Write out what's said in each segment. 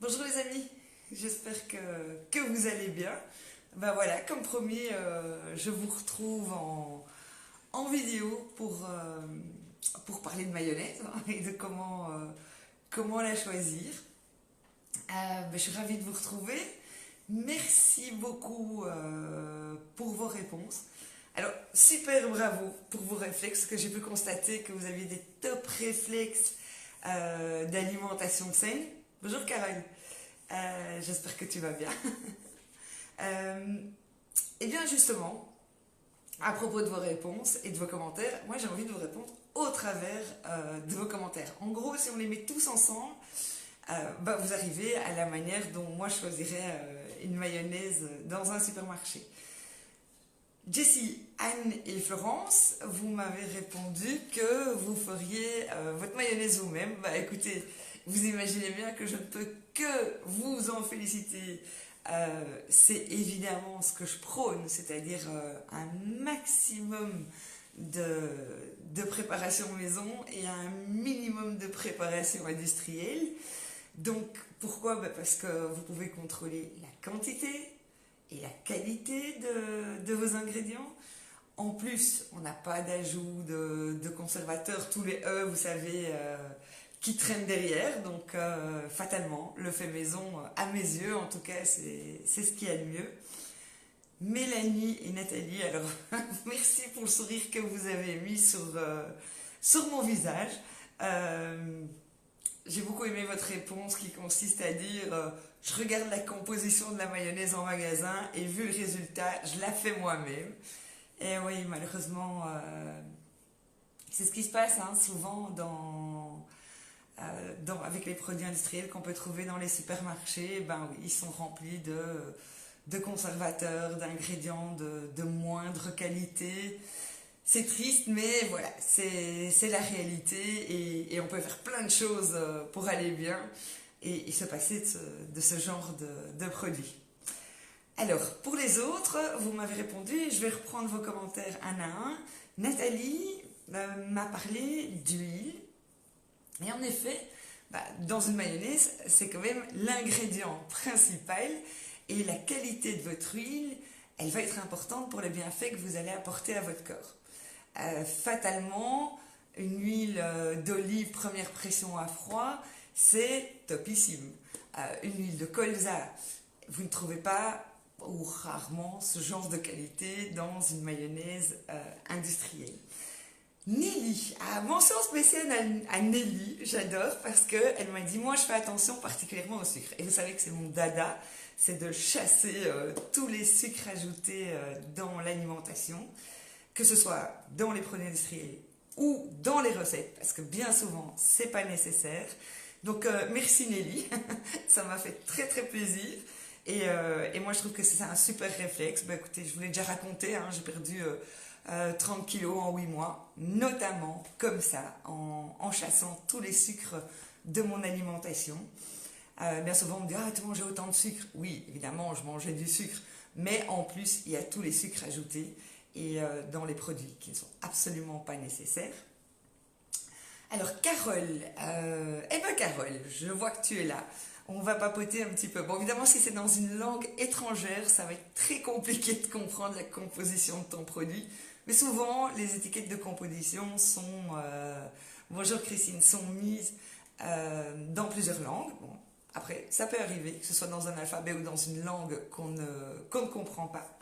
Bonjour les amis, j'espère que vous allez bien. Ben voilà, comme promis, je vous retrouve en vidéo pour parler de mayonnaise hein, et de comment la choisir. Je suis ravie de vous retrouver. Merci beaucoup pour vos réponses. Alors, super bravo pour vos réflexes, que j'ai pu constater que vous aviez des top réflexes d'alimentation saine. Bonjour Carole. J'espère que tu vas bien. Euh, et bien justement, à propos de vos réponses et de vos commentaires, moi j'ai envie de vous répondre au travers de vos commentaires. En gros, si on les met tous ensemble, vous arrivez à la manière dont moi je choisirais une mayonnaise dans un supermarché. Jessie, Anne et Florence, vous m'avez répondu que vous feriez votre mayonnaise vous-même. Bah écoutez, vous imaginez bien que je ne peux que vous en féliciter. C'est évidemment ce que je prône, c'est-à-dire un maximum de préparation maison et un minimum de préparation industrielle. Donc pourquoi? Parce que vous pouvez contrôler la quantité et la qualité de vos ingrédients. En plus, on n'a pas d'ajout de conservateurs, tous les E, vous savez, qui traînent derrière. Donc, fatalement, le fait maison, à mes yeux, en tout cas, c'est ce qu'il y a de mieux. Mélanie et Nathalie, alors, merci pour le sourire que vous avez mis sur mon visage. J'ai beaucoup aimé votre réponse qui consiste à dire je regarde la composition de la mayonnaise en magasin et vu le résultat, je la fais moi-même. Et oui, malheureusement, c'est ce qui se passe hein, souvent avec les produits industriels qu'on peut trouver dans les supermarchés. Ben oui, ils sont remplis de conservateurs, d'ingrédients de moindre qualité. C'est triste, mais voilà, c'est la réalité et on peut faire plein de choses pour aller bien et se passer de ce genre de produits. Alors, pour les autres, vous m'avez répondu et je vais reprendre vos commentaires un à un. Nathalie m'a parlé d'huile et en effet, dans une mayonnaise, c'est quand même l'ingrédient principal et la qualité de votre huile, elle va être importante pour les bienfaits que vous allez apporter à votre corps. Fatalement, une huile d'olive première pression à froid, c'est topissime. Une huile de colza, vous ne trouvez pas ou rarement ce genre de qualité dans une mayonnaise industrielle. Nelly, mention spéciale à Nelly, j'adore parce qu'elle m'a dit moi je fais attention particulièrement au sucre. Et vous savez que c'est mon dada, c'est de chasser tous les sucres ajoutés dans l'alimentation, que ce soit dans les produits industriels ou dans les recettes, parce que bien souvent, c'est pas nécessaire. Donc, merci Nelly, ça m'a fait très très plaisir. Et moi, je trouve que c'est un super réflexe. Écoutez, je vous l'ai déjà raconté, hein, j'ai perdu 30 kilos en 8 mois, notamment comme ça, en chassant tous les sucres de mon alimentation. Bien souvent, on me dit « Ah, tu mangeais autant de sucre ?» Oui, évidemment, je mangeais du sucre, mais en plus, il y a tous les sucres ajoutés et dans les produits qui ne sont absolument pas nécessaires. Alors Carole, Carole, je vois que tu es là. On va papoter un petit peu. Bon, évidemment, si c'est dans une langue étrangère, ça va être très compliqué de comprendre la composition de ton produit. Mais souvent, les étiquettes de composition bonjour Christine, sont mises dans plusieurs langues. Bon, après, ça peut arriver, que ce soit dans un alphabet ou dans une langue qu'on ne comprend pas.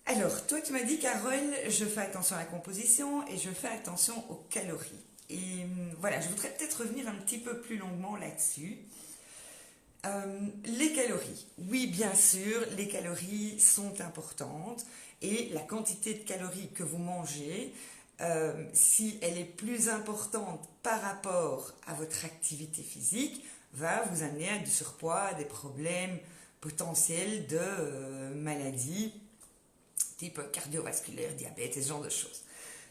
Alors, toi tu m'as dit, Carole, je fais attention à la composition et je fais attention aux calories. Et voilà, je voudrais peut-être revenir un petit peu plus longuement là-dessus. Les calories. Oui, bien sûr, les calories sont importantes et la quantité de calories que vous mangez, si elle est plus importante par rapport à votre activité physique, va vous amener à du surpoids, à des problèmes potentiels de maladies type cardiovasculaire, diabète et ce genre de choses.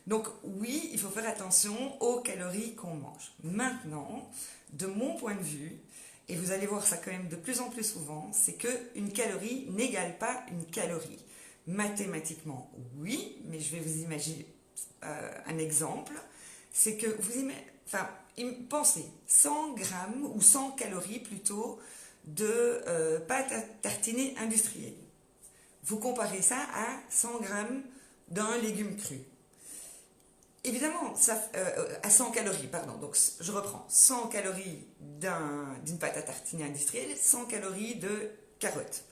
Donc oui, il faut faire attention aux calories qu'on mange. Maintenant, de mon point de vue, et vous allez voir ça quand même de plus en plus souvent, c'est qu'une calorie n'égale pas une calorie. Mathématiquement, oui, mais je vais vous imaginer un exemple. C'est que pensez 100 grammes ou 100 calories plutôt de pâte à tartiner industrielle. Vous comparez ça à 100 grammes d'un légume cru. Évidemment, à 100 calories, pardon, donc je reprends, 100 calories d'une pâte à tartiner industrielle, 100 calories de carottes.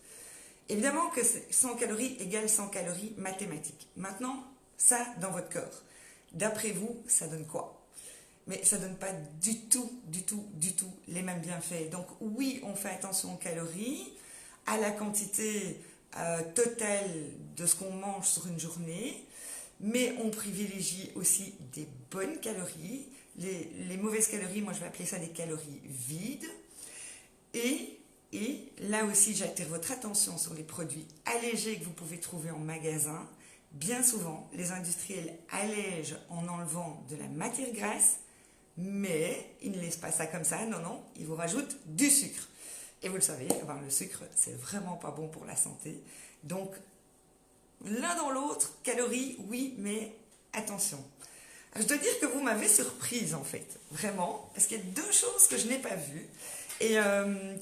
Évidemment que 100 calories égale 100 calories mathématiques. Maintenant, ça dans votre corps. D'après vous, ça donne quoi? Mais ça ne donne pas du tout les mêmes bienfaits. Donc oui, on fait attention aux calories, à la quantité totale de ce qu'on mange sur une journée, mais on privilégie aussi des bonnes calories. Les mauvaises calories, moi je vais appeler ça des calories vides. Et là aussi, j'attire votre attention sur les produits allégés que vous pouvez trouver en magasin. Bien souvent, les industriels allègent en enlevant de la matière grasse, mais ils ne laissent pas ça comme ça, non, ils vous rajoutent du sucre. Et vous le savez, le sucre, c'est vraiment pas bon pour la santé. Donc, l'un dans l'autre, calories, oui, mais attention. Je dois dire que vous m'avez surprise, en fait, vraiment, parce qu'il y a deux choses que je n'ai pas vues. Et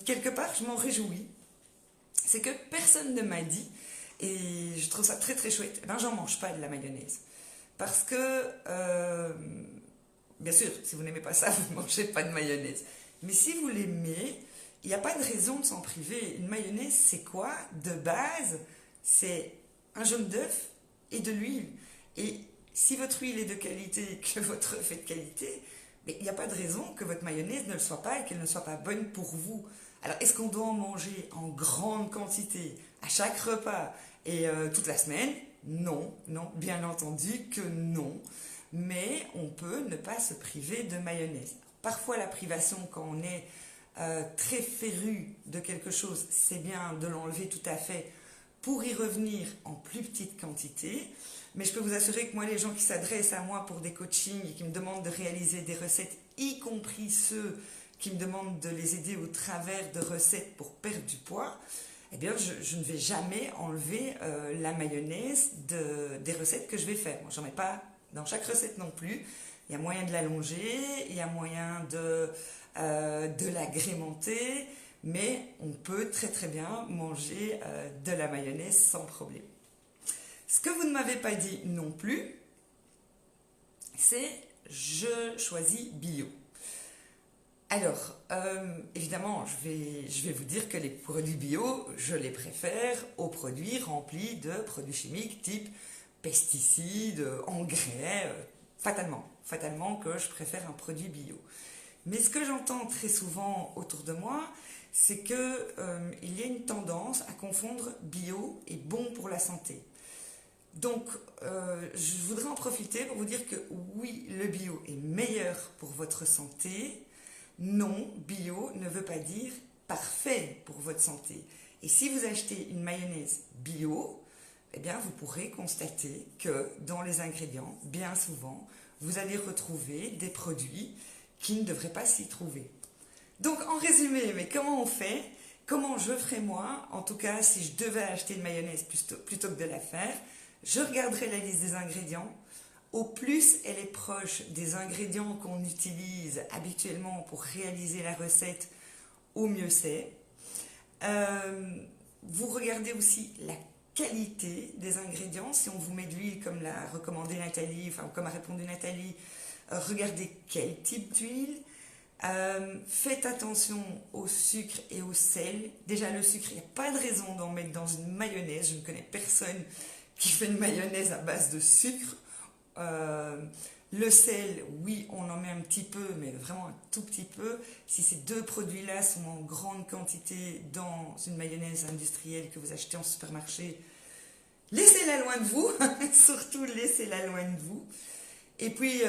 quelque part, je m'en réjouis. C'est que personne ne m'a dit, et je trouve ça très très chouette, j'en mange pas de la mayonnaise. Parce que, bien sûr, si vous n'aimez pas ça, vous ne mangez pas de mayonnaise. Mais si vous l'aimez, il n'y a pas de raison de s'en priver. Une mayonnaise, c'est quoi? De base, c'est un jaune d'œuf et de l'huile. Et si votre huile est de qualité, que votre œuf est de qualité, mais il n'y a pas de raison que votre mayonnaise ne le soit pas et qu'elle ne soit pas bonne pour vous. Alors, est-ce qu'on doit en manger en grande quantité à chaque repas et toute la semaine? Non, bien entendu que non. Mais on peut ne pas se priver de mayonnaise. Parfois, la privation, quand on est très féru de quelque chose, c'est bien de l'enlever tout à fait pour y revenir en plus petite quantité. Mais je peux vous assurer que moi, les gens qui s'adressent à moi pour des coachings et qui me demandent de réaliser des recettes, y compris ceux qui me demandent de les aider au travers de recettes pour perdre du poids, eh bien, je ne vais jamais enlever la mayonnaise des recettes que je vais faire. Moi, j'en mets pas dans chaque recette non plus. Il y a moyen de l'allonger, il y a moyen de l'agrémenter, mais on peut très très bien manger de la mayonnaise sans problème. Ce que vous ne m'avez pas dit non plus, c'est je choisis bio. Alors, évidemment, je vais vous dire que les produits bio, je les préfère aux produits remplis de produits chimiques type pesticides, engrais, fatalement que je préfère un produit bio. Mais ce que j'entends très souvent autour de moi, c'est qu'il y a une tendance à confondre bio et bon pour la santé. Donc, je voudrais en profiter pour vous dire que oui, le bio est meilleur pour votre santé. Non, bio ne veut pas dire parfait pour votre santé. Et si vous achetez une mayonnaise bio, eh bien, vous pourrez constater que dans les ingrédients, bien souvent, vous allez retrouver des produits qui ne devraient pas s'y trouver. Donc, en résumé, mais comment on fait? Comment je ferais moi? En tout cas, si je devais acheter une mayonnaise plutôt que de la faire, je regarderai la liste des ingrédients. Au plus elle est proche des ingrédients qu'on utilise habituellement pour réaliser la recette, au mieux c'est. Vous regardez aussi la qualité des ingrédients. Si on vous met de l'huile comme l'a recommandé Nathalie, enfin comme a répondu Nathalie, regardez quel type d'huile. Faites attention au sucre et au sel. Déjà le sucre, il n'y a pas de raison d'en mettre dans une mayonnaise. Je ne connais personne qui fait une mayonnaise à base de sucre. Le sel, oui, on en met un petit peu, mais vraiment un tout petit peu. Si ces deux produits-là sont en grande quantité dans une mayonnaise industrielle que vous achetez en supermarché, laissez-la loin de vous, surtout laissez-la loin de vous. Et puis,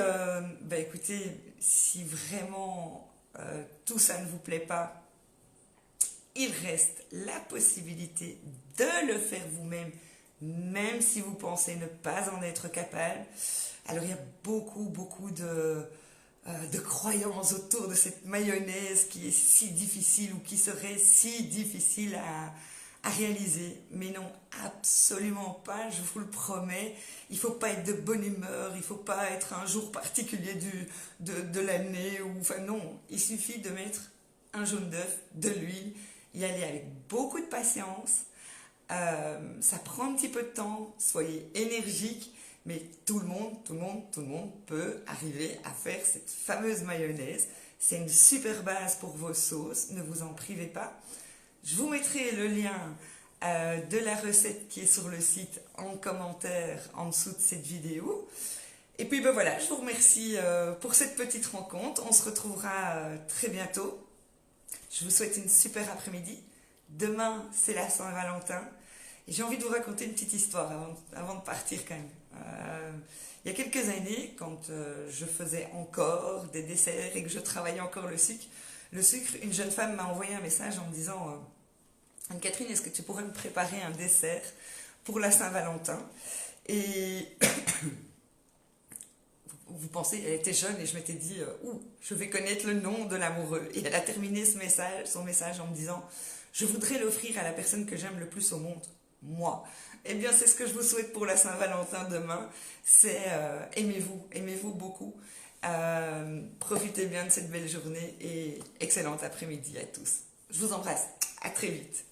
écoutez, si vraiment tout ça ne vous plaît pas, il reste la possibilité de le faire vous-même, même si vous pensez ne pas en être capable. Alors il y a beaucoup de croyances autour de cette mayonnaise qui est si difficile ou qui serait si difficile à réaliser. Mais non, absolument pas, je vous le promets. Il ne faut pas être de bonne humeur, il ne faut pas être un jour particulier de l'année. Enfin non, il suffit de mettre un jaune d'œuf, de l'huile y aller avec beaucoup de patience. Ça prend un petit peu de temps, soyez énergique, mais tout le monde peut arriver à faire cette fameuse mayonnaise. C'est une super base pour vos sauces, ne vous en privez pas. Je vous mettrai le lien de la recette qui est sur le site en commentaire en dessous de cette vidéo. Et puis ben voilà, je vous remercie pour cette petite rencontre. On se retrouvera très bientôt. Je vous souhaite une super après-midi. Demain, c'est la Saint-Valentin. Et j'ai envie de vous raconter une petite histoire avant de partir quand même. Il y a quelques années, quand je faisais encore des desserts et que je travaillais encore le sucre, une jeune femme m'a envoyé un message en me disant Anne-Catherine, est-ce que tu pourrais me préparer un dessert pour la Saint-Valentin? Et vous pensez, elle était jeune et je m'étais dit, je vais connaître le nom de l'amoureux. Et elle a terminé son message en me disant, je voudrais l'offrir à la personne que j'aime le plus au monde, moi. Eh bien, c'est ce que je vous souhaite pour la Saint-Valentin demain, c'est aimez-vous beaucoup. Profitez bien de cette belle journée et excellente après-midi à tous. Je vous embrasse, à très vite.